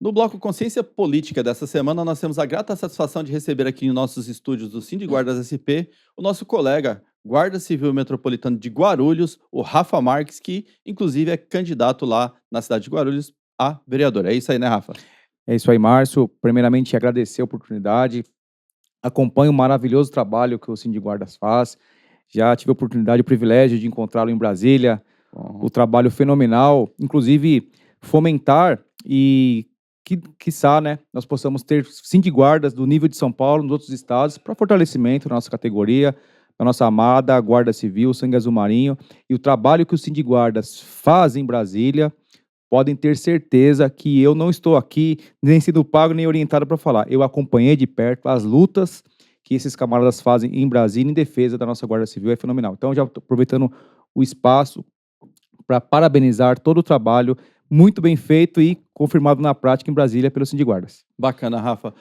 No bloco Consciência Política dessa semana, nós temos a grata satisfação de receber aqui em nossos estúdios do Cindy Guardas SP o nosso colega, Guarda Civil Metropolitano de Guarulhos, o Rafa Marques, que inclusive é candidato lá na cidade de Guarulhos a vereador. É isso aí, né, Rafa? É isso aí, Márcio. Primeiramente, agradecer a oportunidade. Acompanho o maravilhoso trabalho que o Cindy Guardas faz. Já tive a oportunidade e o privilégio de encontrá-lo em Brasília. O trabalho fenomenal, inclusive fomentar e quiçá, né, nós possamos ter Cindy Guardas do nível de São Paulo nos outros estados para fortalecimento da nossa categoria, da nossa amada Guarda Civil, Sangue Azul Marinho, e o trabalho que o Cindy Guardas faz em Brasília. Podem ter certeza que eu não estou aqui nem sendo pago nem orientado para falar. Eu acompanhei de perto as lutas que esses camaradas fazem em Brasília em defesa da nossa Guarda Civil, é fenomenal. Então, já estou aproveitando o espaço para parabenizar todo o trabalho muito bem feito e confirmado na prática em Brasília pelo Cindy Guardas. Bacana, Rafa.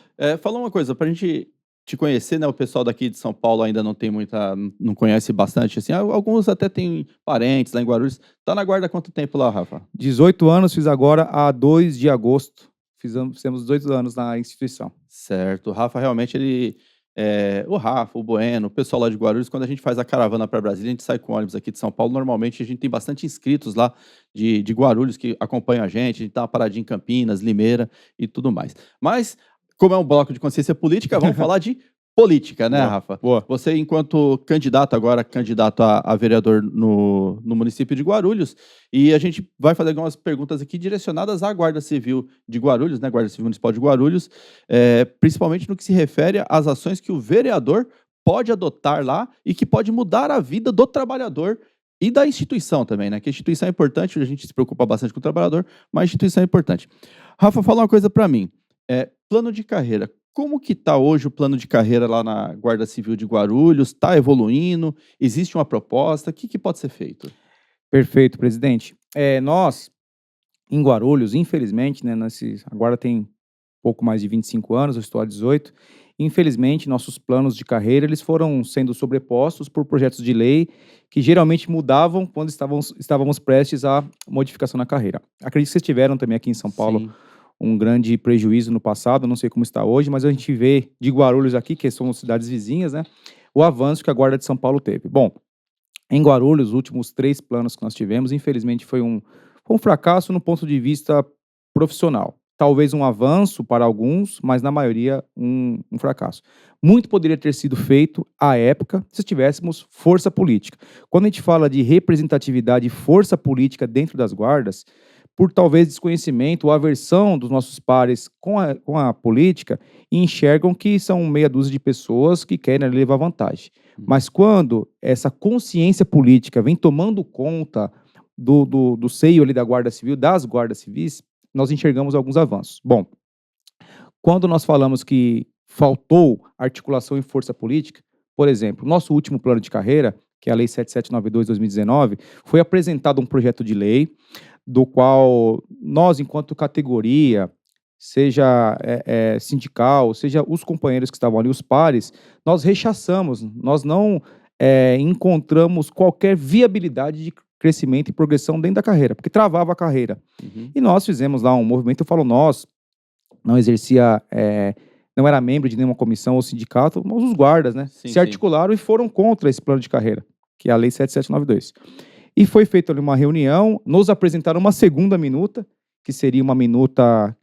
Fala uma coisa, para a gente te conhecer, né? O pessoal daqui de São Paulo ainda não tem não conhece bastante, assim. Alguns até têm parentes lá em Guarulhos. Tá na guarda há quanto tempo lá, Rafa? 18 anos, fiz agora a 2 de agosto. Fizemos 18 anos na instituição. Certo. O Rafa realmente o Rafa, o Bueno, o pessoal lá de Guarulhos, quando a gente faz a caravana para Brasília, a gente sai com ônibus aqui de São Paulo. Normalmente a gente tem bastante inscritos lá de Guarulhos que acompanham a gente tá uma paradinha em Campinas, Limeira e tudo mais. Mas, como é um bloco de consciência política, vamos falar de política, né, Boa, Rafa? boa. Você, enquanto candidato a vereador no município de Guarulhos, e a gente vai fazer algumas perguntas aqui direcionadas à Guarda Civil de Guarulhos, né, Guarda Civil Municipal de Guarulhos, principalmente no que se refere às ações que o vereador pode adotar lá e que pode mudar a vida do trabalhador e da instituição também, né? Que a instituição é importante, a gente se preocupa bastante com o trabalhador, mas a instituição é importante. Rafa, fala uma coisa para mim. Plano de carreira. Como que está hoje o plano de carreira lá na Guarda Civil de Guarulhos? Está evoluindo? Existe uma proposta? O que pode ser feito? Perfeito, presidente. Nós, em Guarulhos, infelizmente, né, a guarda tem pouco mais de 25 anos, eu estou há 18. Infelizmente, nossos planos de carreira eles foram sendo sobrepostos por projetos de lei que geralmente mudavam quando estávamos prestes à modificação na carreira. Acredito que vocês tiveram também aqui em São Paulo Sim. um grande prejuízo no passado, não sei como está hoje, mas a gente vê de Guarulhos aqui, que são cidades vizinhas, né, o avanço que a Guarda de São Paulo teve. Bom, em Guarulhos, os últimos 3 planos que nós tivemos, infelizmente foi um fracasso no ponto de vista profissional. Talvez um avanço para alguns, mas na maioria um fracasso. Muito poderia ter sido feito à época se tivéssemos força política. Quando a gente fala de representatividade e força política dentro das guardas, por talvez desconhecimento ou aversão dos nossos pares com a política, enxergam que são meia dúzia de pessoas que querem levar vantagem. Mas quando essa consciência política vem tomando conta do seio ali da Guarda Civil, das guardas civis, nós enxergamos alguns avanços. Bom, quando nós falamos que faltou articulação e força política, por exemplo, nosso último plano de carreira, que é a Lei 7792/2019, foi apresentado um projeto de lei do qual nós, enquanto categoria, seja sindical, seja os companheiros que estavam ali, os pares, nós rechaçamos, nós não encontramos qualquer viabilidade de crescimento e progressão dentro da carreira, porque travava a carreira. E nós fizemos lá um movimento, eu falo nós, não exercia, não era membro de nenhuma comissão ou sindicato, mas os guardas, né, se articularam e foram contra esse plano de carreira, que é a Lei 7792. E foi feita ali uma reunião, nos apresentaram uma segunda minuta, que seria uma minuta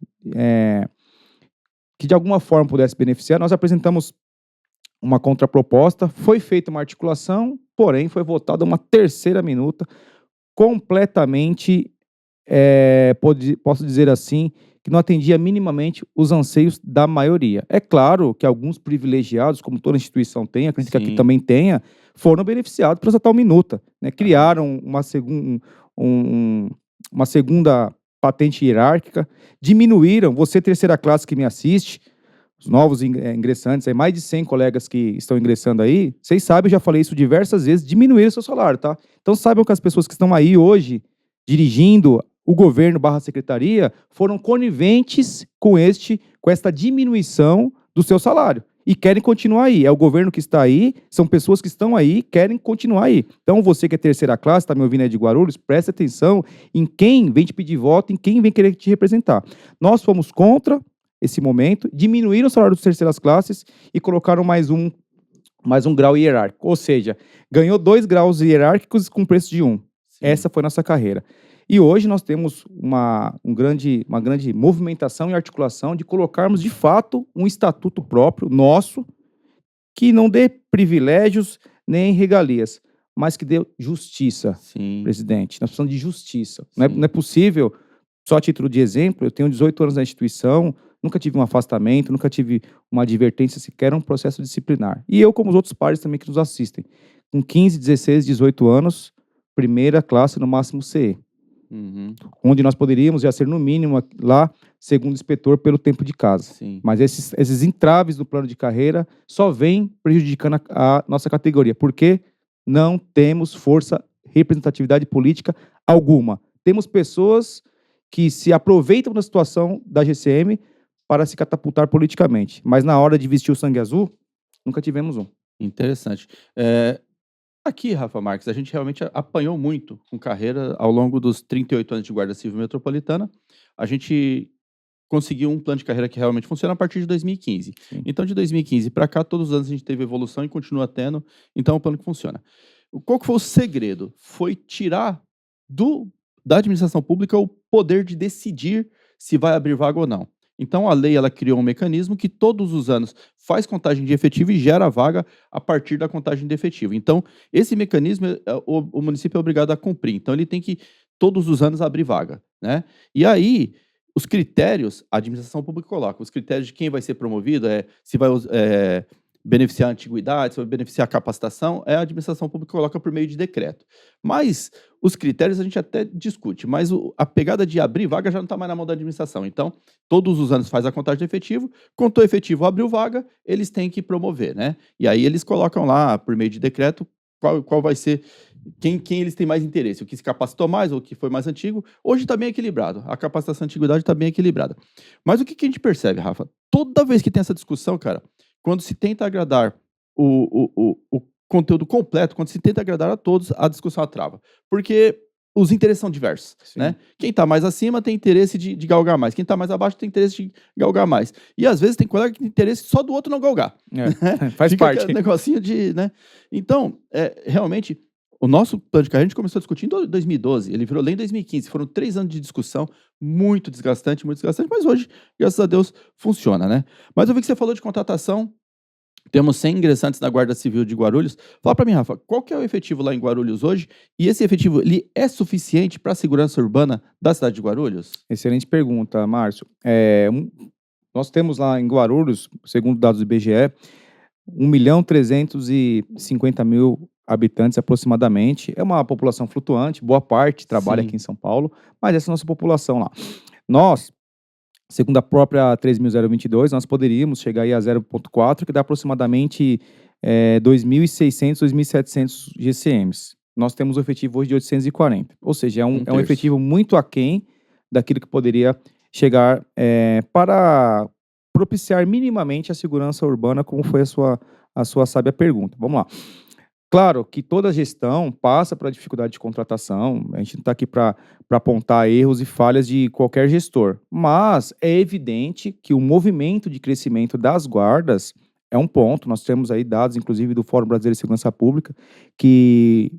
que de alguma forma pudesse beneficiar. Nós apresentamos uma contraproposta, foi feita uma articulação, porém foi votada uma terceira minuta, completamente, posso dizer assim, que não atendia minimamente os anseios da maioria. É claro que alguns privilegiados, como toda instituição tem, acredito que aqui também tenha, foram beneficiados por essa tal minuta, né? Criaram uma segunda patente hierárquica, diminuíram, você terceira classe que me assiste, os novos ingressantes, mais de 100 colegas que estão ingressando aí, vocês sabem, eu já falei isso diversas vezes, diminuíram o seu salário, tá? Então saibam que as pessoas que estão aí hoje, dirigindo o governo / secretaria, foram coniventes com esta diminuição do seu salário. e querem continuar aí. É o governo que está aí, são pessoas que estão aí, querem continuar aí. Então, você que é terceira classe, está me ouvindo aí de Guarulhos, preste atenção em quem vem te pedir voto, em quem vem querer te representar. Nós fomos contra esse momento, diminuíram o salário das terceiras classes e colocaram mais um grau hierárquico. Ou seja, ganhou 2 graus hierárquicos com preço de 1. Sim. Essa foi nossa carreira. E hoje nós temos uma grande movimentação e articulação de colocarmos, de fato, um estatuto próprio, nosso, que não dê privilégios nem regalias, mas que dê justiça, Sim. presidente. Nós precisamos de justiça. Sim. Não é possível, só a título de exemplo, eu tenho 18 anos na instituição, nunca tive um afastamento, nunca tive uma advertência sequer, um processo disciplinar. E eu, como os outros pares também que nos assistem, com 15, 16, 18 anos, primeira classe, no máximo CE. Uhum. Onde nós poderíamos já ser, no mínimo, lá, segundo inspetor, pelo tempo de casa. Sim. Mas esses entraves no plano de carreira só vêm prejudicando a nossa categoria, porque não temos força, representatividade política alguma. Temos pessoas que se aproveitam da situação da GCM para se catapultar politicamente, mas na hora de vestir o sangue azul, nunca tivemos um. Interessante. Aqui, Rafa Marques, a gente realmente apanhou muito com carreira ao longo dos 38 anos de Guarda Civil Metropolitana. A gente conseguiu um plano de carreira que realmente funciona a partir de 2015. Sim. Então, de 2015 para cá, todos os anos a gente teve evolução e continua tendo. Então, é um plano que funciona. Qual que foi o segredo? Foi tirar da administração pública o poder de decidir se vai abrir vaga ou não. Então, a lei ela criou um mecanismo que todos os anos faz contagem de efetivo e gera vaga a partir da contagem de efetivo. Então, esse mecanismo o município é obrigado a cumprir. Então, ele tem que, todos os anos, abrir vaga, né? E aí, os critérios, a administração pública coloca, os critérios de quem vai ser promovido, se vai beneficiar a antiguidade, se vai beneficiar a capacitação, a administração pública coloca por meio de decreto. Mas os critérios a gente até discute, mas a pegada de abrir vaga já não está mais na mão da administração. Então, todos os anos faz a contagem de efetivo, contou efetivo, abriu vaga, eles têm que promover, né? E aí eles colocam lá, por meio de decreto, qual vai ser, quem eles têm mais interesse, o que se capacitou mais ou o que foi mais antigo. Hoje está bem equilibrado, a capacitação e antiguidade está bem equilibrada. Mas o que a gente percebe, Rafa? Toda vez que tem essa discussão, cara, quando se tenta agradar o conteúdo completo, quando se tenta agradar a todos, a discussão trava. Porque os interesses são diversos, né? Quem está mais acima tem interesse de galgar mais. Quem está mais abaixo tem interesse de galgar mais. E às vezes tem colega que tem interesse só do outro não galgar. Faz Fica parte. aquele negocinho né? Então, realmente, o nosso plano de carreira a gente começou a discutir em 2012. Ele virou lei em 2015. Foram 3 anos de discussão, muito desgastante, mas hoje, graças a Deus, funciona, né? Mas eu vi que você falou de contratação. Temos 100 ingressantes na Guarda Civil de Guarulhos. Fala para mim, Rafa, qual que é o efetivo lá em Guarulhos hoje? E esse efetivo, ele é suficiente para a segurança urbana da cidade de Guarulhos? Excelente pergunta, Márcio. Nós temos lá em Guarulhos, segundo dados do IBGE, 1.350.000 habitantes aproximadamente. É uma população flutuante, boa parte trabalha Sim. aqui em São Paulo, mas essa é a nossa população lá. Nós, segundo a própria 3.022, nós poderíamos chegar aí a 0,4, que dá aproximadamente 2.600, 2.700 GCMs. Nós temos um efetivo hoje de 840. Ou seja, é um efetivo muito aquém daquilo que poderia chegar para propiciar minimamente a segurança urbana, como foi a sua sábia pergunta. Vamos lá. Claro que toda gestão passa por dificuldade de contratação, a gente não está aqui para apontar erros e falhas de qualquer gestor, mas é evidente que o movimento de crescimento das guardas é um ponto. Nós temos aí dados, inclusive, do Fórum Brasileiro de Segurança Pública, que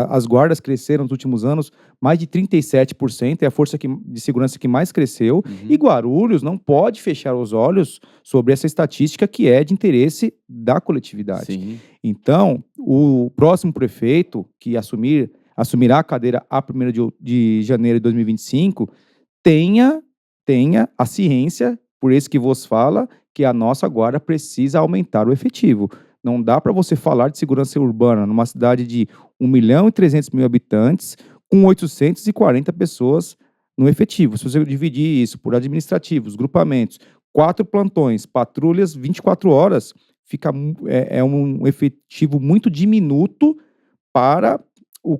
as guardas cresceram nos últimos anos mais de 37%, é a força de segurança que mais cresceu, e Guarulhos não pode fechar os olhos sobre essa estatística que é de interesse da coletividade. Sim. Então, o próximo prefeito que assumirá a cadeira a 1º de janeiro de 2025, tenha a ciência, por esse que vos fala, que a nossa guarda precisa aumentar o efetivo. Não dá para você falar de segurança urbana numa cidade de 1.300.000 habitantes com 840 pessoas no efetivo. Se você dividir isso por administrativos, grupamentos, 4 plantões, patrulhas 24 horas, fica um efetivo muito diminuto para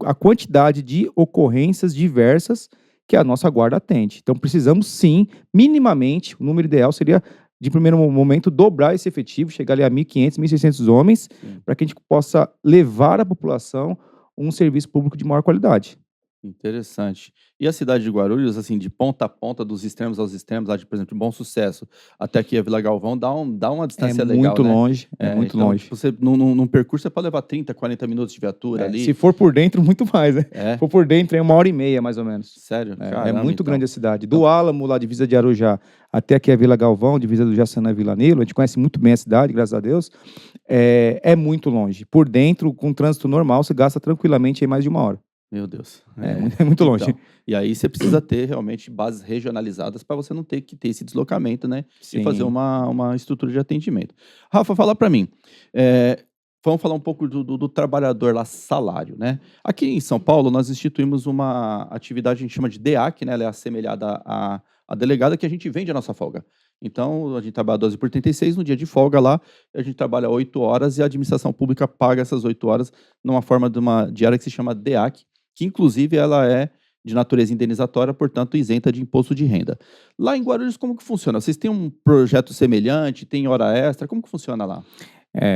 a quantidade de ocorrências diversas que a nossa guarda atende. Então, precisamos sim, minimamente, o número ideal seria de primeiro momento, dobrar esse efetivo, chegar ali a 1.500, 1.600 homens, Sim. para que a gente possa levar à população um serviço público de maior qualidade. Interessante. E a cidade de Guarulhos, assim, de ponta a ponta, dos extremos aos extremos, lá de, por exemplo, Bom Sucesso até aqui a Vila Galvão, dá uma É distância legal, muito né? longe, é muito Então, longe. tipo, você, num percurso, você pode levar 30, 40 minutos de viatura Se ali. for por dentro, muito mais, né? Se É, for por dentro, é 1h30, mais ou menos. sério? É Caramba, muito então. grande a cidade. Do Álamo, lá, divisa de Arujá, até aqui a Vila Galvão, divisa do Jaçanã e Vila Nilo, a gente conhece muito bem a cidade, graças a Deus. É muito longe. Por dentro, com trânsito normal, você gasta tranquilamente aí mais de 1 hora. Meu Deus. É muito longe. Então, e aí você precisa ter realmente bases regionalizadas para você não ter que ter esse deslocamento, né? E fazer Sim. uma estrutura de atendimento. Rafa, fala para mim. Vamos falar um pouco do trabalhador lá, salário, né? Aqui em São Paulo, nós instituímos uma atividade que a gente chama de DEAC, né? Ela é assemelhada à delegada, que a gente vende a nossa folga. Então, a gente trabalha 12 por 36, no dia de folga lá, a gente trabalha 8 horas e a administração pública paga essas 8 horas numa forma de uma diária que se chama DEAC, que inclusive ela é de natureza indenizatória, portanto isenta de imposto de renda. Lá em Guarulhos, como que funciona? Vocês têm um projeto semelhante, tem hora extra? Como que funciona lá?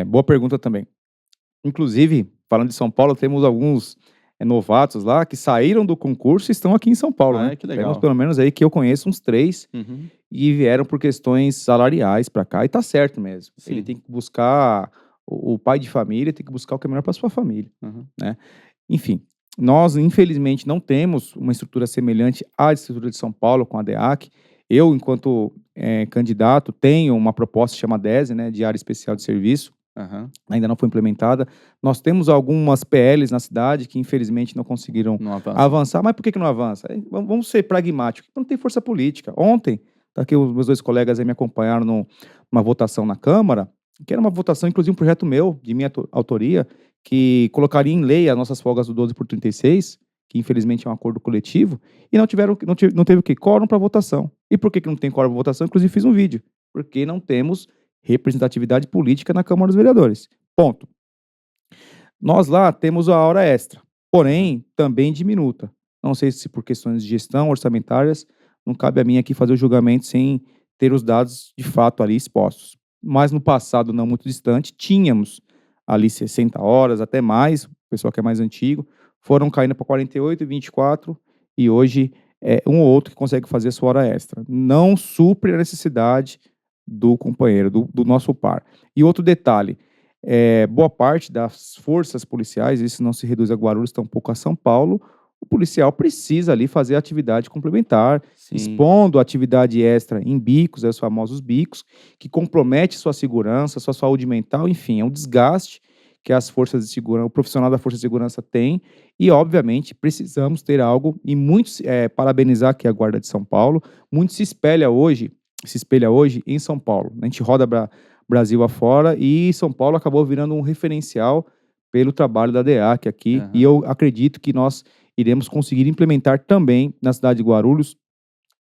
Boa pergunta também. Inclusive, falando de São Paulo, temos alguns novatos lá que saíram do concurso e estão aqui em São Paulo, né? Que legal. Temos pelo menos aí que eu conheço uns 3 Uhum. e vieram por questões salariais para cá, e tá certo mesmo. Sim. Ele tem que buscar, o pai de família tem que buscar o que é melhor para sua família, Uhum. né? Enfim, nós infelizmente não temos uma estrutura semelhante à estrutura de São Paulo com a DEAC. Eu, enquanto candidato, tenho uma proposta que chama DESE, né, de Área Especial de Serviço, Aham. ainda não foi implementada. Nós temos algumas PLs na cidade que infelizmente não conseguiram Não avança. avançar. Mas por que não avança? Vamos ser pragmáticos, não tem força política. Ontem, tá aqui os meus 2 colegas aí me acompanharam numa votação na Câmara, que era uma votação, inclusive um projeto meu, de minha autoria, que colocaria em lei as nossas folgas do 12 por 36, que infelizmente é um acordo coletivo, e não teve o quê? Quórum para votação. E por que não tem quórum para votação? Inclusive fiz um vídeo. Porque não temos representatividade política na Câmara dos Vereadores. Ponto. Nós lá temos a hora extra, porém também diminuta. Não sei se por questões de gestão orçamentárias, não cabe a mim aqui fazer o julgamento sem ter os dados de fato ali expostos. Mas no passado, não muito distante, tínhamos ali 60 horas, até mais, o pessoal que é mais antigo, foram caindo para 48 e 24, e hoje é um ou outro que consegue fazer a sua hora extra. Não supre a necessidade do companheiro, do nosso par. E outro detalhe, boa parte das forças policiais, isso não se reduz a Guarulhos, tampouco a São Paulo, o policial precisa ali fazer atividade complementar, Sim. expondo atividade extra em bicos, os famosos bicos, que compromete sua segurança, sua saúde mental, enfim, é um desgaste que as forças de segurança, o profissional da força de segurança tem, e obviamente precisamos ter algo, e muitos, parabenizar aqui a Guarda de São Paulo, muito se espelha hoje em São Paulo. A gente roda Brasil afora e São Paulo acabou virando um referencial pelo trabalho da DEAC aqui. Aham. E eu acredito que nós iremos conseguir implementar também na cidade de Guarulhos,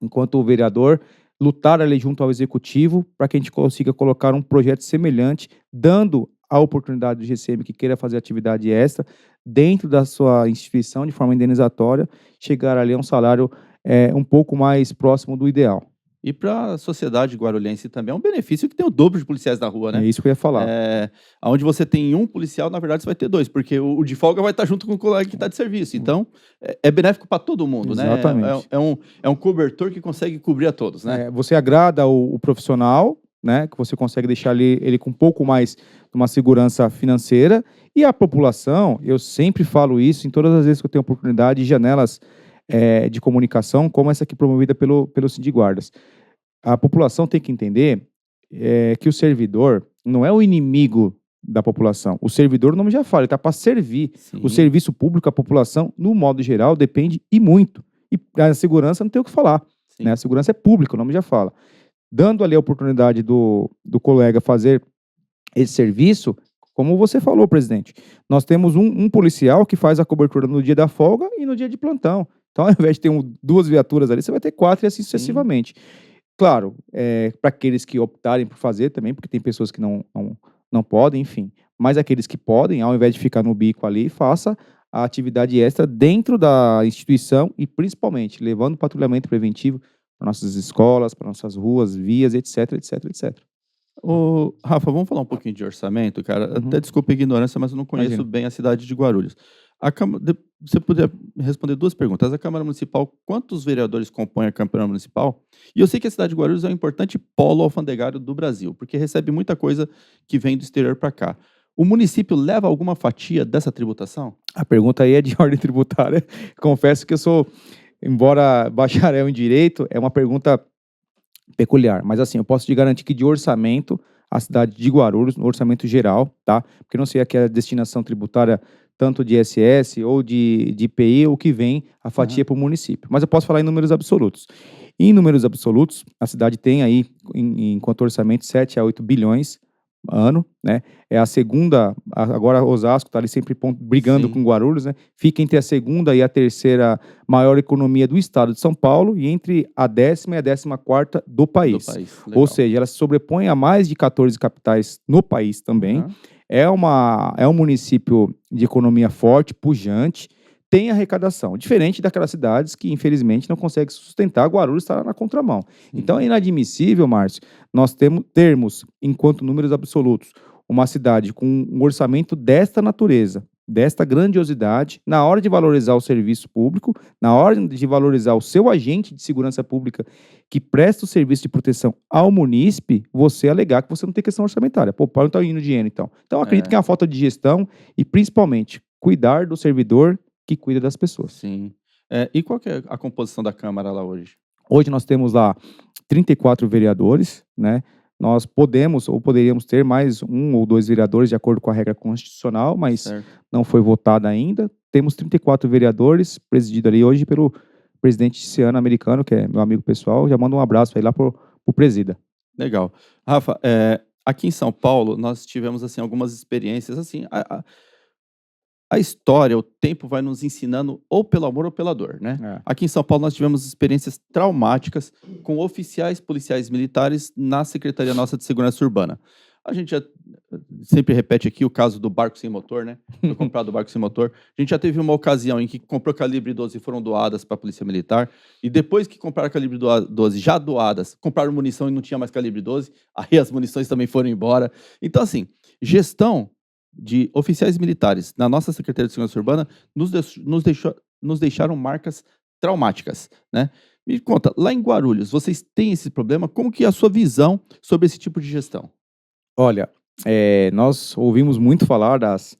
enquanto vereador, lutar ali junto ao executivo para que a gente consiga colocar um projeto semelhante, dando a oportunidade do GCM que queira fazer atividade extra dentro da sua instituição de forma indenizatória, chegar ali a um salário um pouco mais próximo do ideal. E para a sociedade guarulhense também é um benefício que tem o dobro de policiais na rua, né? É isso que eu ia falar. Onde você tem um policial, na verdade, você vai ter 2, porque o de folga vai estar junto com o colega que está de serviço. Então, é benéfico para todo mundo, Exatamente. né? É um cobertor que consegue cobrir a todos, né? Você agrada o profissional, né? Que você consegue deixar ele com um pouco mais de uma segurança financeira. E a população, eu sempre falo isso em todas as vezes que eu tenho oportunidade, de janelas de comunicação, como essa aqui promovida pelo Sindiguardas. A população tem que entender que o servidor não é o inimigo da população. O servidor, o nome já fala, ele está para servir. Sim. O serviço público, a população, no modo geral, depende e muito. E a segurança não tem o que falar. Né? A segurança é pública, o nome já fala. Dando ali a oportunidade do colega fazer esse serviço, como você falou, presidente, nós temos um policial que faz a cobertura no dia da folga e no dia de plantão. Então, ao invés de ter 2 viaturas ali, você vai ter 4 e assim sucessivamente. Claro, para aqueles que optarem por fazer também, porque tem pessoas que não podem, enfim. Mas aqueles que podem, ao invés de ficar no bico ali, faça a atividade extra dentro da instituição e, principalmente, levando patrulhamento preventivo para nossas escolas, para nossas ruas, vias, etc, etc, etc. Ô, Rafa, vamos falar um pouquinho de orçamento, cara? Uhum. Até desculpa a ignorância, mas eu não conheço Imagina. bem a cidade de Guarulhos. Se você puder me responder duas perguntas. A Câmara Municipal, quantos vereadores compõem a Câmara Municipal? E eu sei que a cidade de Guarulhos é um importante polo alfandegário do Brasil, porque recebe muita coisa que vem do exterior para cá. O município leva alguma fatia dessa tributação? A pergunta aí é de ordem tributária. Confesso que eu sou, embora bacharel em direito, é uma pergunta peculiar. Mas assim, eu posso te garantir que de orçamento, a cidade de Guarulhos, no orçamento geral, tá? Porque eu não sei aqui a destinação tributária tanto de ISS ou de IPI, o que vem a fatia Aham. para o município. Mas eu posso falar em números absolutos. Em números absolutos, a cidade tem aí, enquanto orçamento, 7 a 8 bilhões ano, né? É a segunda, agora Osasco está ali sempre brigando Sim, com Guarulhos, né? Fica entre a segunda e a terceira maior economia do estado de São Paulo e entre a 10ª e a 14ª do do país. país. Ou Legal. seja, ela se sobrepõe a mais de 14 capitais no país também. Aham. É um município de economia forte, pujante, tem arrecadação, diferente daquelas cidades que, infelizmente, não conseguem sustentar. Guarulhos está na contramão. Então, é Uhum. inadmissível, Márcio, nós termos, enquanto números absolutos, uma cidade com um orçamento desta natureza, desta grandiosidade, na hora de valorizar o serviço público, na hora de valorizar o seu agente de segurança pública que presta o serviço de proteção ao munícipe, você alegar que você não tem questão orçamentária. Pô, para onde está indo o dinheiro, então? Então, eu acredito que É, é uma falta de gestão e, principalmente, cuidar do servidor que cuida das pessoas. sim. E qual que é a composição da Câmara lá hoje? Hoje nós temos lá 34 vereadores, né? Nós podemos ou poderíamos ter mais um ou dois vereadores de acordo com a regra constitucional, mas Certo. não foi votada ainda. Temos 34 vereadores, presidido ali hoje pelo presidente Ciano americano, que é meu amigo pessoal. Já mando um abraço aí lá pro presida. Legal. Rafa, aqui em São Paulo, nós tivemos, assim, algumas experiências, assim, a história, o tempo vai nos ensinando ou pelo amor ou pela dor, né. É. Aqui em São Paulo nós tivemos experiências traumáticas com oficiais policiais militares na Secretaria nossa de Segurança Urbana. A gente já sempre repete aqui o caso do barco sem motor, né, foi comprado o barco sem motor. A gente já teve uma ocasião em que comprou calibre 12 e foram doadas para a polícia militar, e depois que compraram calibre 12, já doadas, compraram munição e não tinha mais calibre 12, aí as munições também foram embora. Então assim, gestão de oficiais militares na nossa Secretaria de Segurança Urbana nos deixaram marcas traumáticas, né. Me conta, lá em Guarulhos, vocês têm esse problema? Como que é a sua visão sobre esse tipo de gestão? Olha, nós ouvimos muito falar das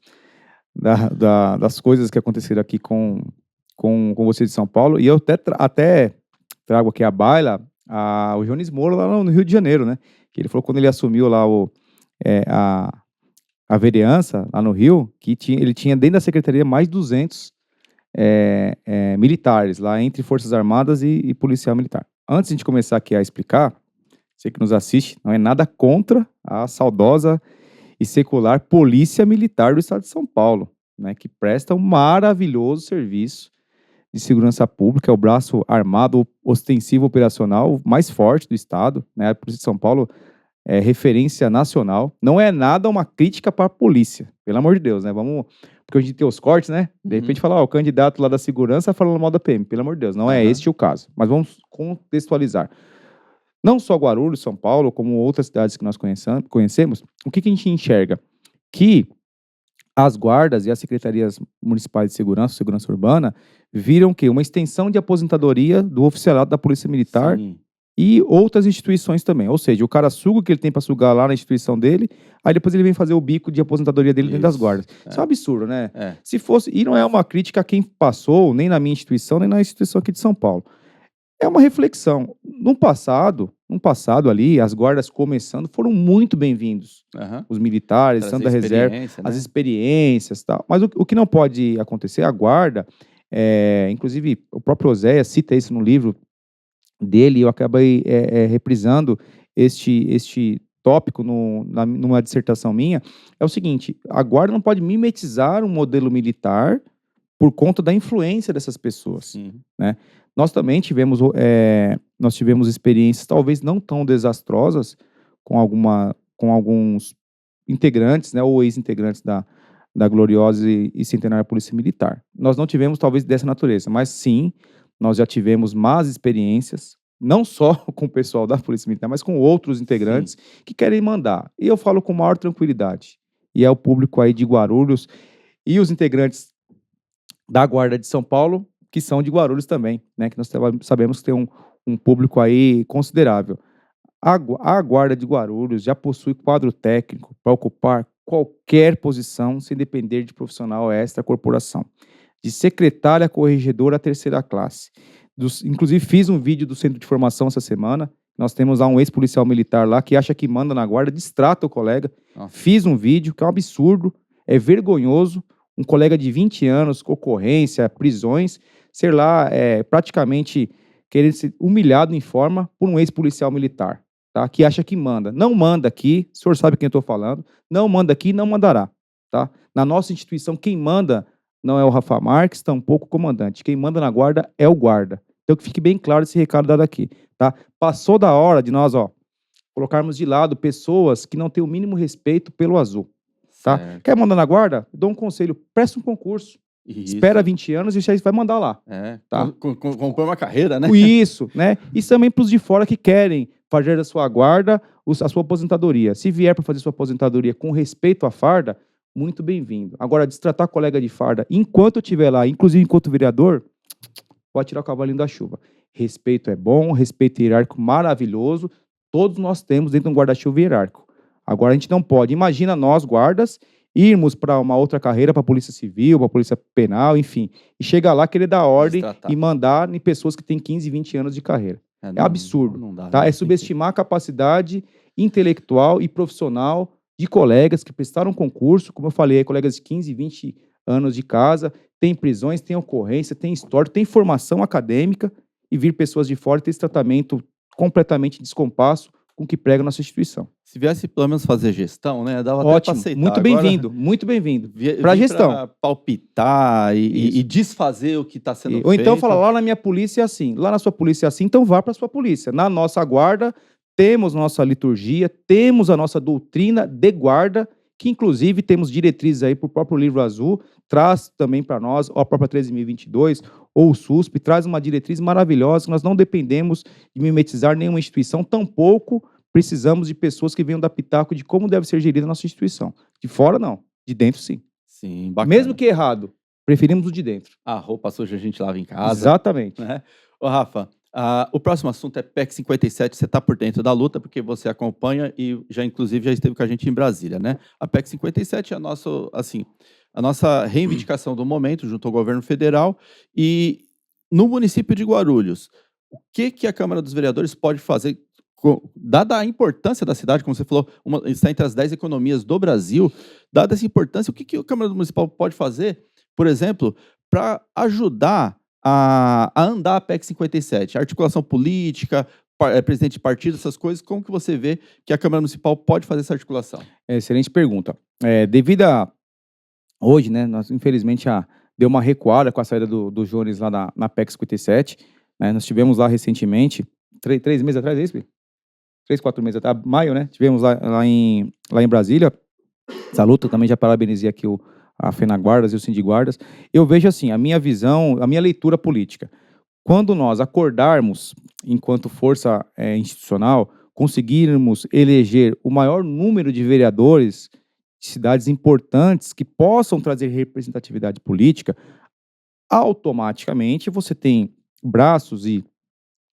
coisas que aconteceram aqui com você de São Paulo, e eu até trago aqui à baila o Jones Moro lá no Rio de Janeiro, né? Que ele falou quando ele assumiu lá a vereança lá no Rio, que ele tinha dentro da secretaria mais 200 militares lá entre Forças Armadas e Policial Militar. Antes de a gente começar aqui a explicar, você que nos assiste, não é nada contra a saudosa e secular Polícia Militar do Estado de São Paulo, né, que presta um maravilhoso serviço de segurança pública, é o braço armado ostensivo operacional mais forte do Estado, né, a Polícia de São Paulo é referência nacional, não é nada uma crítica para a polícia, pelo amor de Deus, né, porque a gente tem os cortes, né, de repente falar, o candidato lá da segurança falando mal da PM, pelo amor de Deus, não é Aham. este o caso, mas vamos contextualizar. Não só Guarulhos, São Paulo, como outras cidades que nós conhecemos, o que a gente enxerga? Que as guardas e as secretarias municipais de segurança urbana, viram que uma extensão de aposentadoria do oficialato da Polícia Militar Sim. e outras instituições também. Ou seja, o cara suga o que ele tem para sugar lá na instituição dele, aí depois ele vem fazer o bico de aposentadoria dele dentro das Isso. guardas. Isso é um absurdo, né? É. Se fosse, e não é uma crítica a quem passou, nem na minha instituição, nem na instituição aqui de São Paulo. É uma reflexão. No passado ali, as guardas começando foram muito bem-vindos. Aham. Os militares, Trazer Santa Reserva, experiência, as né. experiências, tal. Mas o que não pode acontecer, a guarda, inclusive o próprio Oséias cita isso no livro dele, e eu acabei reprisando este tópico numa dissertação minha, é o seguinte: a guarda não pode mimetizar um modelo militar por conta da influência dessas pessoas, Sim. né. Nós também tivemos, nós tivemos experiências talvez não tão desastrosas com alguns integrantes, né, ou ex-integrantes da gloriosa e centenária Polícia Militar. Nós não tivemos talvez dessa natureza, mas sim, nós já tivemos más experiências, não só com o pessoal da Polícia Militar, mas com outros integrantes que querem mandar. E eu falo com maior tranquilidade. E é o público aí de Guarulhos e os integrantes da Guarda de São Paulo, que são de Guarulhos também, né? Que nós sabemos que tem um público aí considerável. A Guarda de Guarulhos já possui quadro técnico para ocupar qualquer posição sem depender de profissional extra corporação. De secretária corregedora à terceira classe. Inclusive, fiz um vídeo do centro de formação essa semana. Nós temos lá um ex-policial militar lá que acha que manda na guarda, distrata o colega. Nossa. Fiz um vídeo que é um absurdo, é vergonhoso. Um colega de 20 anos, ocorrência, prisões, ser lá praticamente querendo ser humilhado em forma por um ex-policial militar, tá? Que acha que manda. Não manda aqui, o senhor sabe quem eu estou falando, não manda aqui, não mandará, tá? Na nossa instituição, quem manda não é o Rafa Marques, tampouco o comandante. Quem manda na guarda é o guarda. Então que fique bem claro esse recado dado aqui, tá? Passou da hora de nós, colocarmos de lado pessoas que não têm o mínimo respeito pelo azul. Tá? Quer mandar na guarda? Dou um conselho, presta um concurso, espera 20 anos e você vai mandar lá. Tá? Compõe uma carreira, né? Isso, né? Isso também para os de fora que querem fazer da sua guarda a sua aposentadoria. Se vier para fazer sua aposentadoria com respeito à farda, muito bem-vindo. Agora, destratar colega de farda, enquanto eu estiver lá, inclusive enquanto vereador, pode tirar o cavalinho da chuva. Respeito é bom, respeito hierárquico maravilhoso, todos nós temos dentro de um guarda-chuva hierárquico. Agora, a gente não pode. Imagina nós, guardas, irmos para uma outra carreira, para a Polícia Civil, para a Polícia Penal, enfim, e chegar lá, querer dar ordem e mandar em pessoas que têm 15, 20 anos de carreira. É absurdo. Não dá, tá? É subestimar a capacidade intelectual e profissional de colegas que prestaram concurso, como eu falei, colegas de 15, 20 anos de casa, tem prisões, tem ocorrência, tem história, tem formação acadêmica, e vir pessoas de fora ter esse tratamento completamente descompasso com o que prega a nossa instituição. Se viesse pelo menos fazer gestão, né? Dava até para aceitar. Muito bem-vindo, muito bem-vindo. Para gestão. Pra palpitar e desfazer o que está sendo feito. Ou então falar, lá na minha polícia é assim, lá na sua polícia é assim, então vá para a sua polícia. Na nossa guarda, temos nossa liturgia, temos a nossa doutrina de guarda, que inclusive temos diretrizes aí para o próprio Livro Azul, traz também para nós, ou a própria 13.022, ou o SUSP, traz uma diretriz maravilhosa, que nós não dependemos de mimetizar nenhuma instituição, tampouco precisamos de pessoas que venham dar pitaco de como deve ser gerida a nossa instituição. De fora, não. De dentro, sim. Sim, bacana. Mesmo que errado, preferimos o de dentro. A roupa suja a gente lava em casa. Exatamente. Né? Ô, Rafa, o próximo assunto é PEC 57, você está por dentro da luta, porque você acompanha e inclusive já esteve com a gente em Brasília, né? A PEC 57 é a nossa reivindicação do momento junto ao governo federal. E no município de Guarulhos, o que a Câmara dos Vereadores pode fazer, dada a importância da cidade, como você falou, está entre as 10 economias do Brasil, dada essa importância, o que a Câmara Municipal pode fazer, por exemplo, para ajudar a andar a PEC 57? Articulação política, presidente de partido, essas coisas, como que você vê que a Câmara Municipal pode fazer essa articulação? Excelente pergunta. Devido a... Hoje, né, nós infelizmente deu uma recuada com a saída do Jones lá na PEC 57, né, nós tivemos lá recentemente, 3 meses atrás, é isso, 3, 4 meses atrás, maio, né, tivemos lá em Brasília, essa luta, também já parabenizei aqui a FENAGuardas e o Sindiguardas. Eu vejo assim, a minha visão, a minha leitura política, quando nós acordarmos, enquanto força institucional, conseguirmos eleger o maior número de vereadores de cidades importantes que possam trazer representatividade política, automaticamente você tem braços e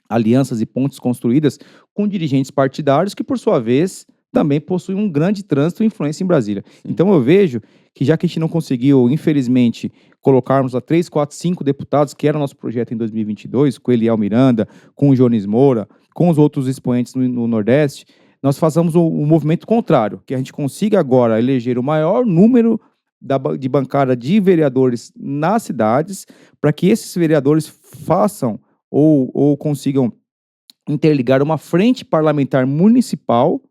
alianças e pontes construídas com dirigentes partidários que, por sua vez, também possuem um grande trânsito e influência em Brasília. Sim. Então eu vejo que, já que a gente não conseguiu, infelizmente, colocarmos lá 3, 4, 5 deputados, que era o nosso projeto em 2022, com Eliel Miranda, com o Jones Moura, com os outros expoentes no Nordeste, nós façamos o movimento contrário, que a gente consiga agora eleger o maior número de bancada de vereadores nas cidades, para que esses vereadores façam ou consigam interligar uma frente parlamentar municipal,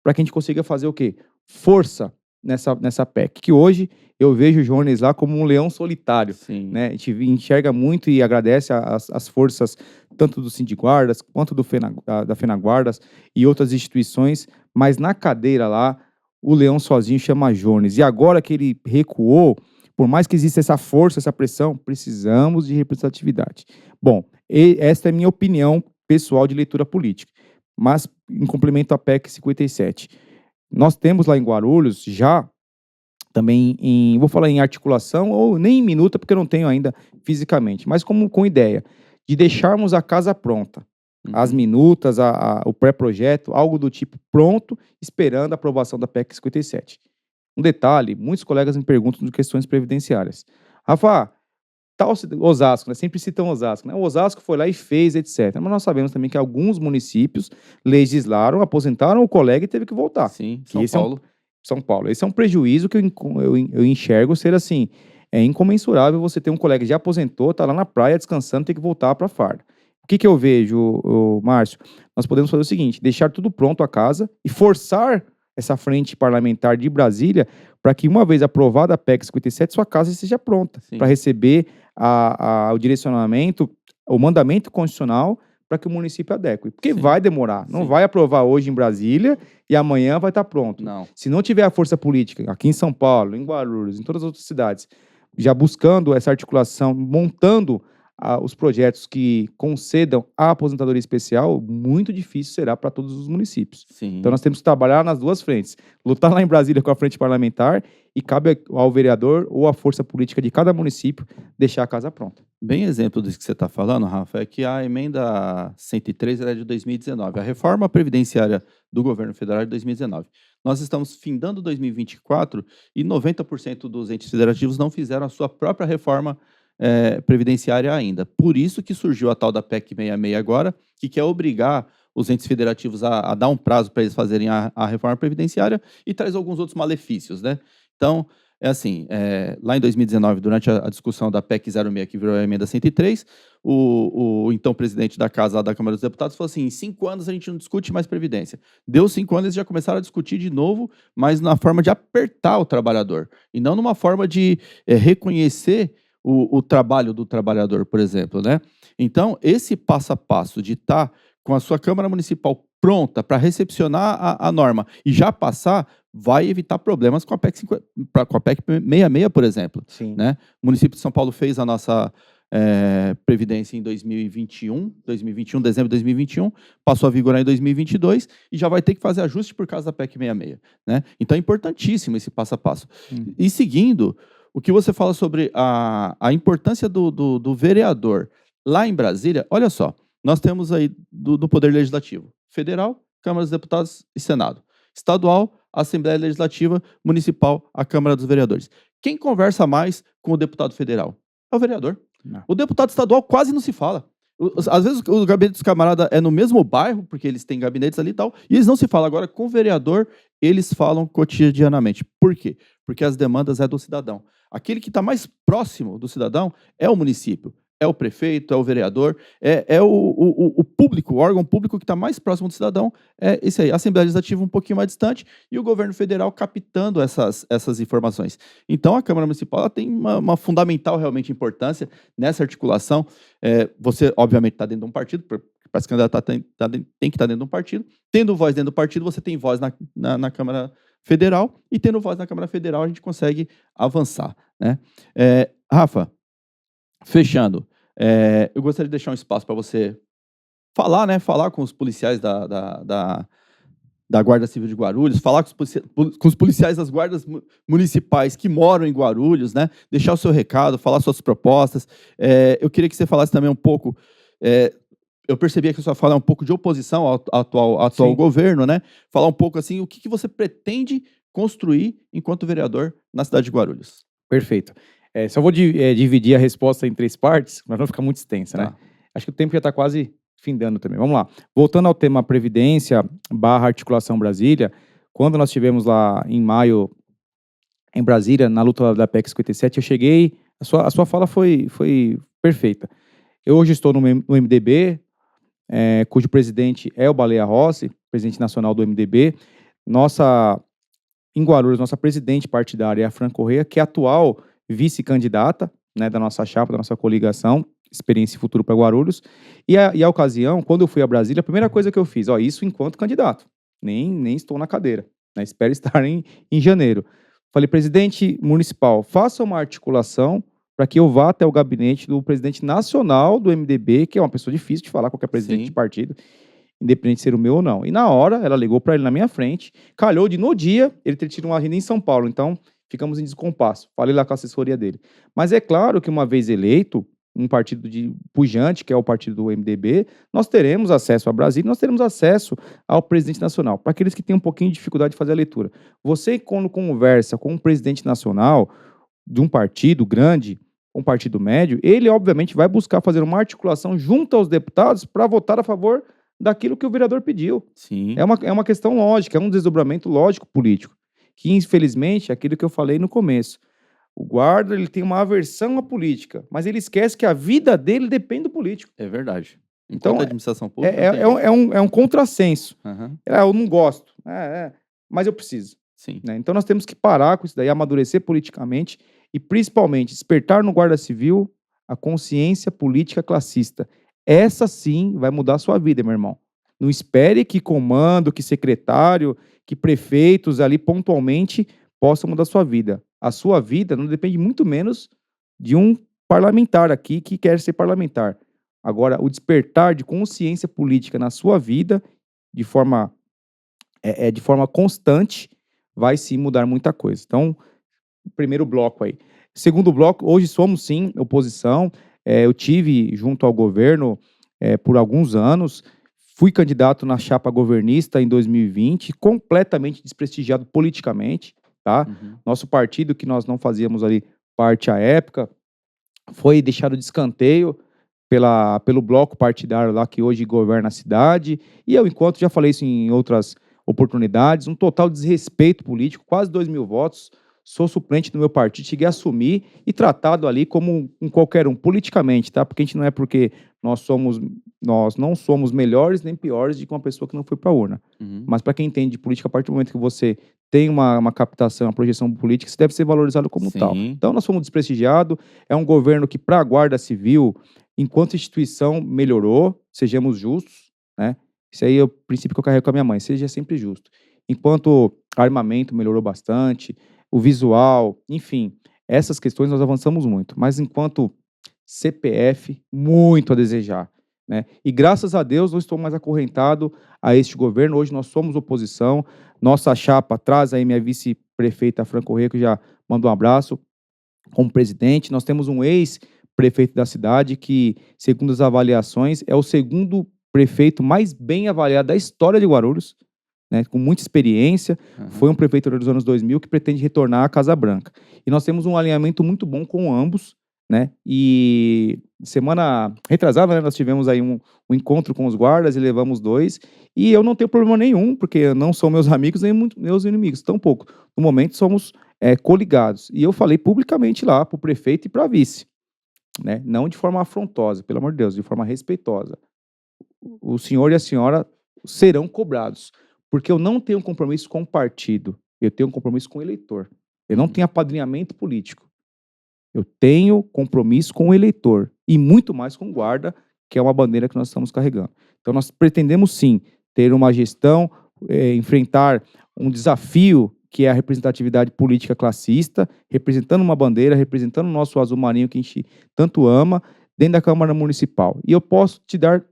para que a gente consiga fazer o quê? Força nessa PEC, que hoje eu vejo o Jones lá como um leão solitário. Sim. Né? A gente enxerga muito e agradece as forças tanto do Sindiguardas quanto da FENAGuardas e outras instituições, mas na cadeira lá, o leão sozinho chama Jones. E agora que ele recuou, por mais que exista essa força, essa pressão, precisamos de representatividade. Bom, esta é a minha opinião pessoal de leitura política. Mas, em complemento à PEC 57, nós temos lá em Guarulhos já também vou falar em articulação ou nem em minuta, porque eu não tenho ainda fisicamente, mas como com ideia de deixarmos a casa pronta, as minutas, o pré-projeto, algo do tipo pronto, esperando a aprovação da PEC 57. Um detalhe, muitos colegas me perguntam de questões previdenciárias. Rafa, tal Osasco, né? Sempre citam Osasco, né? O Osasco foi lá e fez, etc. Mas nós sabemos também que alguns municípios legislaram, aposentaram o colega e teve que voltar. Sim, Que São Paulo. São Paulo. Esse é um prejuízo que eu enxergo ser assim, é incomensurável você ter um colega que já aposentou, tá lá na praia descansando, ter que voltar para a farda. O que eu vejo, Márcio? Nós podemos fazer o seguinte, deixar tudo pronto a casa e forçar essa frente parlamentar de Brasília para que, uma vez aprovada a PEC 57, sua casa esteja pronta para receber o direcionamento, o mandamento constitucional para que o município adeque. Porque vai demorar. Não vai aprovar hoje em Brasília e amanhã vai estar pronto. Não. Se não tiver a força política aqui em São Paulo, em Guarulhos, em todas as outras cidades, já buscando essa articulação, montando os projetos que concedam a aposentadoria especial, muito difícil será para todos os municípios. Sim. Então nós temos que trabalhar nas duas frentes. Lutar lá em Brasília com a frente parlamentar e cabe ao vereador ou à força política de cada município deixar a casa pronta. Bem exemplo disso que você está falando, Rafa, é que a emenda 103 era de 2019, a reforma previdenciária do governo federal é de 2019. Nós estamos findando 2024 e 90% dos entes federativos não fizeram a sua própria reforma previdenciária ainda. Por isso que surgiu a tal da PEC 66 agora, que quer obrigar os entes federativos a dar um prazo para eles fazerem a reforma previdenciária e traz alguns outros malefícios, né? Então, é assim, lá em 2019, durante a discussão da PEC 06, que virou a emenda 103, o então presidente da Casa, da Câmara dos Deputados, falou assim, em 5 anos a gente não discute mais Previdência. Deu 5 anos, eles já começaram a discutir de novo, mas na forma de apertar o trabalhador, e não numa forma de reconhecer o trabalho do trabalhador, por exemplo, né? Então, esse passo a passo de estar com a sua Câmara Municipal pronta para recepcionar a norma e já passar, vai evitar problemas com a PEC 66, por exemplo. Sim. Né? O município de São Paulo fez a nossa Previdência em 2021, dezembro de 2021, passou a vigorar em 2022 e já vai ter que fazer ajuste por causa da PEC 66. Né? Então é importantíssimo esse passo a passo. E seguindo, o que você fala sobre a importância do vereador lá em Brasília, olha só, nós temos aí do Poder Legislativo, Federal, Câmara dos Deputados e Senado. Estadual, Assembleia Legislativa, Municipal, a Câmara dos Vereadores. Quem conversa mais com o deputado federal? É o vereador. Não. O deputado estadual quase não se fala. Às vezes o gabinete dos camaradas é no mesmo bairro, porque eles têm gabinetes ali e tal, e eles não se falam. Agora, com o vereador, eles falam cotidianamente. Por quê? Porque as demandas é do cidadão. Aquele que está mais próximo do cidadão é o município. É o prefeito, é o vereador, é o público, o órgão público que está mais próximo do cidadão, é esse aí, a Assembleia Legislativa um pouquinho mais distante e o governo federal captando essas informações. Então, a Câmara Municipal ela tem uma fundamental realmente importância nessa articulação. Você, obviamente, está dentro de um partido, para se candidatar tem que estar dentro de um partido. Tendo voz dentro do partido, você tem voz na Câmara Federal e tendo voz na Câmara Federal, a gente consegue avançar. Né? Rafa, fechando, eu gostaria de deixar um espaço para você falar, né? Falar com os policiais da Guarda Civil de Guarulhos, falar com os policiais das guardas municipais que moram em Guarulhos, né? Deixar o seu recado, falar suas propostas. Eu queria que você falasse também um pouco. Eu percebi que a sua fala é um pouco de oposição ao atual governo, né? Falar um pouco assim, o que você pretende construir enquanto vereador na cidade de Guarulhos. Perfeito. Só vou dividir a resposta em 3 partes, para não ficar muito extensa, né? Acho que o tempo já está quase findando também. Vamos lá. Voltando ao tema Previdência / Articulação Brasília, quando nós estivemos lá em maio, em Brasília, na luta da PEC 57, eu cheguei, a sua fala foi perfeita. Eu hoje estou no MDB, cujo presidente é o Baleia Rossi, presidente nacional do MDB. Em Guarulhos, nossa presidente partidária é a Fran Correia, que é atual vice-candidata, né, da nossa chapa, da nossa coligação, Experiência e Futuro para Guarulhos. E a ocasião, quando eu fui a Brasília, a primeira coisa que eu fiz, isso enquanto candidato, nem estou na cadeira, né, espero estar em janeiro. Falei, presidente municipal, faça uma articulação para que eu vá até o gabinete do presidente nacional do MDB, que é uma pessoa difícil de falar, qualquer presidente de Sim. partido, independente de ser o meu ou não. E na hora, ela ligou para ele na minha frente, calhou de no dia ele ter tido uma agenda em São Paulo, então ficamos em descompasso. Falei lá com a assessoria dele. Mas é claro que uma vez eleito, um partido de pujante, que é o partido do MDB, nós teremos acesso a Brasília, nós teremos acesso ao presidente nacional. Para aqueles que têm um pouquinho de dificuldade de fazer a leitura. Você, quando conversa com um presidente nacional de um partido grande, um partido médio, ele obviamente vai buscar fazer uma articulação junto aos deputados para votar a favor daquilo que o vereador pediu. Sim. É uma questão lógica, é um desdobramento lógico político, que infelizmente é aquilo que eu falei no começo. O guarda, ele tem uma aversão à política, mas ele esquece que a vida dele depende do político. É verdade. Então, Enquanto administração pública, É, não é, tem jeito. é um contrassenso. Aham. Eu não gosto, mas eu preciso. Sim. Né? Então nós temos que parar com isso daí, amadurecer politicamente e principalmente despertar no guarda civil a consciência política classista. Essa sim vai mudar a sua vida, meu irmão. Não espere que comando, que secretário, que prefeitos ali pontualmente possam mudar a sua vida. A sua vida não depende muito menos de um parlamentar aqui que quer ser parlamentar. Agora, o despertar de consciência política na sua vida, de forma constante, vai sim mudar muita coisa. Então, primeiro bloco aí. Segundo bloco, hoje somos sim oposição. Eu tive junto ao governo por alguns anos, fui candidato na chapa governista em 2020, completamente desprestigiado politicamente, tá? Uhum. Nosso partido, que nós não fazíamos ali parte à época, foi deixado de escanteio pelo bloco partidário lá que hoje governa a cidade. E eu, enquanto já falei isso em outras oportunidades, um total desrespeito político, quase 2.000 votos. Sou suplente do meu partido, cheguei a assumir e tratado ali como um qualquer um, politicamente, tá? Porque a gente não é porque nós não somos melhores nem piores de que uma pessoa que não foi para a urna. Uhum. Mas para quem entende de política, a partir do momento que você tem uma captação, uma projeção política, você deve ser valorizado como tal. Sim. Então nós fomos desprestigiados, é um governo que para a Guarda Civil, enquanto instituição, melhorou, sejamos justos, né? Isso aí é o princípio que eu carrego com a minha mãe, seja sempre justo. Enquanto armamento melhorou bastante, o visual, enfim, essas questões nós avançamos muito, mas enquanto CPF, muito a desejar, né? E graças a Deus não estou mais acorrentado a este governo, hoje nós somos oposição, nossa chapa traz aí minha vice-prefeita Fran Corrêa, que já mandou um abraço, como presidente, nós temos um ex-prefeito da cidade que, segundo as avaliações, é o segundo prefeito mais bem avaliado da história de Guarulhos, né, com muita experiência, foi um prefeito dos anos 2000 que pretende retornar à Casa Branca. E nós temos um alinhamento muito bom com ambos, né, e semana retrasada, né, nós tivemos aí um encontro com os guardas e levamos 2, e eu não tenho problema nenhum, porque não são meus amigos nem meus inimigos, tampouco. No momento somos coligados. E eu falei publicamente lá para o prefeito e para a vice, né, não de forma afrontosa, pelo amor de Deus, de forma respeitosa. O senhor e a senhora serão cobrados. Porque eu não tenho compromisso com o partido, eu tenho um compromisso com o eleitor. Eu não tenho apadrinhamento político. Eu tenho compromisso com o eleitor e muito mais com o guarda, que é uma bandeira que nós estamos carregando. Então nós pretendemos sim ter uma gestão, enfrentar um desafio que é a representatividade política classista, representando uma bandeira, representando o nosso azul marinho que a gente tanto ama, dentro da Câmara Municipal. E eu posso te dar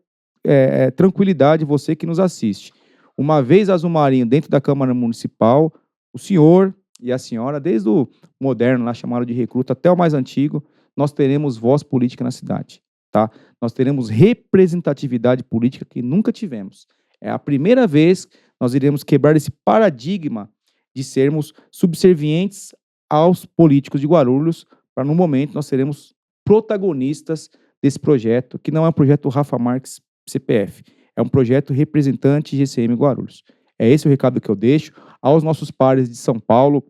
tranquilidade, você que nos assiste. Uma vez Azul Marinho dentro da Câmara Municipal, o senhor e a senhora, desde o moderno, lá chamado de recruta, até o mais antigo, nós teremos voz política na cidade, tá? Nós teremos representatividade política que nunca tivemos. É a primeira vez que nós iremos quebrar esse paradigma de sermos subservientes aos políticos de Guarulhos, para no momento nós seremos protagonistas desse projeto, que não é um projeto Rafa Marques CPF, é um projeto representante GCM Guarulhos. É esse o recado que eu deixo aos nossos pares de São Paulo.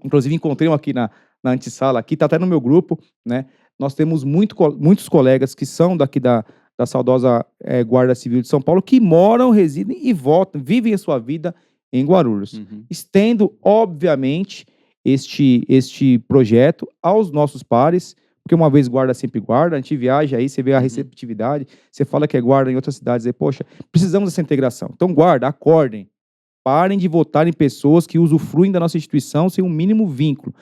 Inclusive, encontrei um aqui na antessala, aqui está até no meu grupo, né? Nós temos muitos colegas que são daqui da saudosa Guarda Civil de São Paulo, que moram, residem e votam, vivem a sua vida em Guarulhos. Estendo, obviamente, este projeto aos nossos pares, porque uma vez guarda, sempre guarda, a gente viaja aí, você vê a receptividade, você fala que é guarda em outras cidades, aí, poxa, precisamos dessa integração. Então, guarda, acordem, parem de votar em pessoas que usufruem da nossa instituição sem um mínimo vínculo.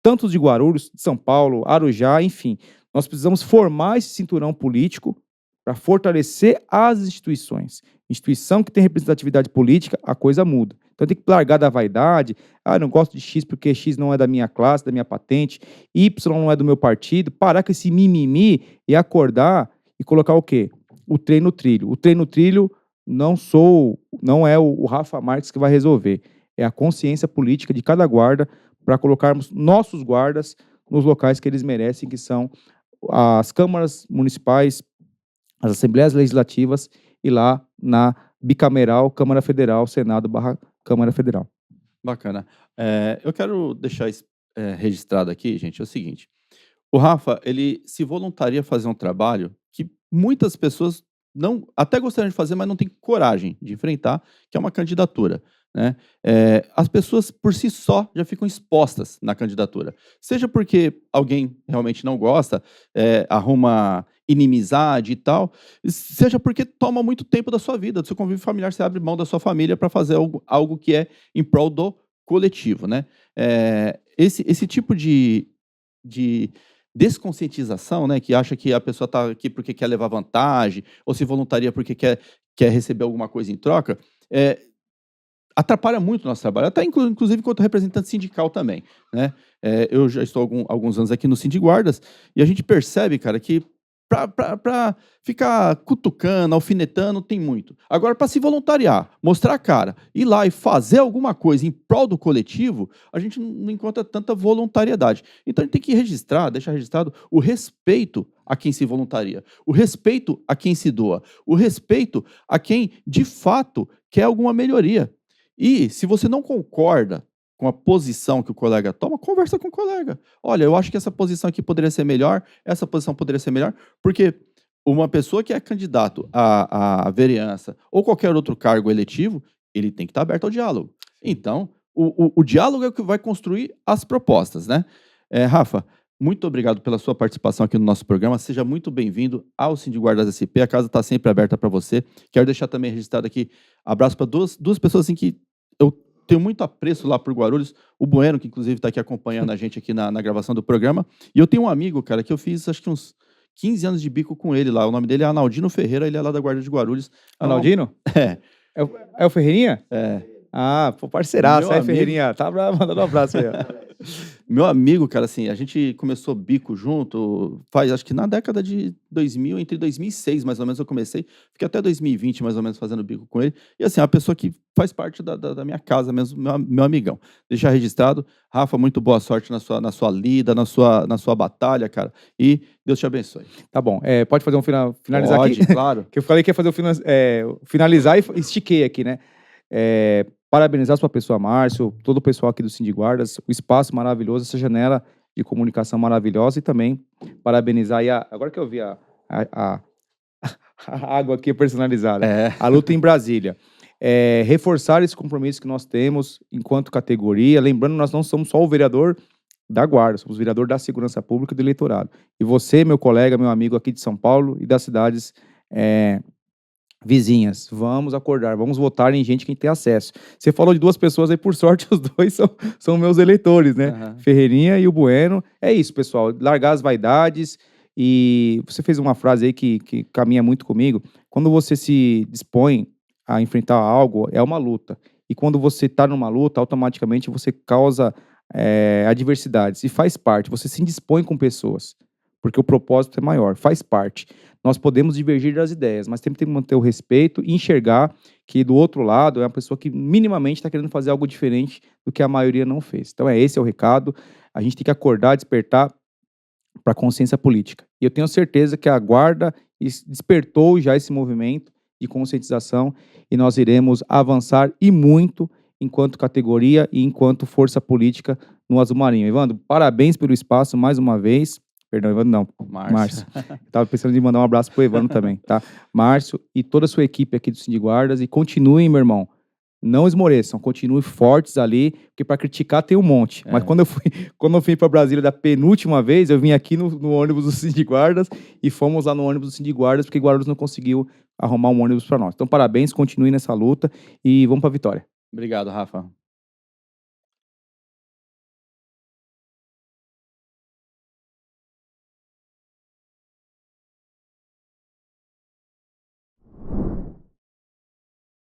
tanto de Guarulhos, de São Paulo, Arujá, enfim. Nós precisamos formar esse cinturão político para fortalecer as instituições. Instituição que tem representatividade política, a coisa muda. Então tem que largar da vaidade. Ah, eu não gosto de X porque X não é da minha classe, da minha patente, Y não é do meu partido. Parar com esse mimimi e acordar e colocar o quê? O trem no trilho. O trem no trilho não é o Rafa Marques que vai resolver. É a consciência política de cada guarda para colocarmos nossos guardas nos locais que eles merecem, que são as câmaras municipais, as assembleias legislativas e lá na bicameral, Câmara Federal, Senado / Câmara Federal. Bacana. Eu quero deixar registrado aqui, gente, é o seguinte. O Rafa, ele se voluntaria a fazer um trabalho que muitas pessoas não, até gostariam de fazer, mas não tem coragem de enfrentar, que é uma candidatura, né? As pessoas, por si só, já ficam expostas na candidatura. Seja porque alguém realmente não gosta, arruma inimizade e tal, seja porque toma muito tempo da sua vida, do seu convívio familiar, você abre mão da sua família para fazer algo que é em prol do coletivo, né? Esse tipo de desconscientização, né, que acha que a pessoa está aqui porque quer levar vantagem, ou se voluntaria porque quer receber alguma coisa em troca, atrapalha muito o nosso trabalho, até inclusive enquanto representante sindical também, né? Eu já estou há alguns anos aqui no Sindiguardas e a gente percebe, cara, que para ficar cutucando, alfinetando, tem muito. Agora, para se voluntariar, mostrar a cara, ir lá e fazer alguma coisa em prol do coletivo, a gente não encontra tanta voluntariedade. Então, a gente tem que deixar registrado o respeito a quem se voluntaria, o respeito a quem se doa, o respeito a quem, de fato, quer alguma melhoria. E, se você não concorda com a posição que o colega toma, conversa com o colega. Olha, eu acho que essa posição aqui poderia ser melhor, essa posição poderia ser melhor, porque uma pessoa que é candidato à vereança ou qualquer outro cargo eletivo, ele tem que estar aberto ao diálogo. Então, o diálogo é o que vai construir as propostas, né? Rafa, muito obrigado pela sua participação aqui no nosso programa. Seja muito bem-vindo ao Sindiguardas SP. A casa está sempre aberta para você. Quero deixar também registrado aqui abraço para duas pessoas assim, que eu tenho muito apreço lá por Guarulhos, o Bueno, que inclusive está aqui acompanhando a gente aqui na gravação do programa, e eu tenho um amigo, cara, que eu fiz acho que uns 15 anos de bico com ele lá, o nome dele é Analdino Ferreira, ele é lá da Guarda de Guarulhos. Analdino? É. É o Ferreirinha? É. Ah, pô, parceiraço, Ferreirinha, tá mandando um abraço aí, ó. Meu amigo, cara, assim, a gente começou bico junto, acho que na década de 2000, entre 2006 mais ou menos eu comecei, fiquei até 2020 mais ou menos fazendo bico com ele, e assim, é uma pessoa que faz parte da minha casa mesmo, meu amigão. Deixar registrado, Rafa, muito boa sorte na sua lida, na sua batalha, cara, e Deus te abençoe. Tá bom, pode fazer um finalizar pode, aqui? Claro. Que eu falei que ia fazer finalizar e estiquei aqui, né? Parabenizar a sua pessoa, Márcio, todo o pessoal aqui do Sindiguardas, o espaço maravilhoso, essa janela de comunicação maravilhosa, e também parabenizar aí agora que eu vi a água aqui personalizada, a luta em Brasília. Reforçar esse compromisso que nós temos enquanto categoria, lembrando, nós não somos só o vereador da Guarda, somos o vereador da Segurança Pública e do Eleitorado. E você, meu colega, meu amigo aqui de São Paulo e das cidades vizinhas, vamos acordar, vamos votar em gente que tem acesso. Você falou de duas pessoas aí, por sorte, os dois são meus eleitores, né? Uhum. Ferreirinha e o Bueno. É isso, pessoal, largar as vaidades. E você fez uma frase aí que caminha muito comigo. Quando você se dispõe a enfrentar algo, é uma luta. E quando você está numa luta, automaticamente você causa adversidades. E faz parte, você se indispõe com pessoas. Porque o propósito é maior, faz parte. Nós podemos divergir das ideias, mas sempre tem que manter o respeito e enxergar que do outro lado é uma pessoa que minimamente está querendo fazer algo diferente do que a maioria não fez. Então esse é o recado. A gente tem que acordar, despertar para a consciência política. E eu tenho certeza que a Guarda despertou já esse movimento de conscientização e nós iremos avançar e muito enquanto categoria e enquanto força política no Azul Marinho. Evandro, parabéns pelo espaço mais uma vez. Perdão, Evandro não, Márcio. Estava pensando em mandar um abraço para o Evandro também, tá? Márcio e toda a sua equipe aqui do Sindiguardas, e continuem, meu irmão, não esmoreçam, continuem fortes ali, porque para criticar tem um monte. Mas quando eu fui para Brasília da penúltima vez, eu vim aqui no ônibus do Sindiguardas e fomos lá no ônibus do Sindiguardas, porque Guarulhos não conseguiu arrumar um ônibus para nós. Então, parabéns, continuem nessa luta e vamos para a vitória. Obrigado, Rafa.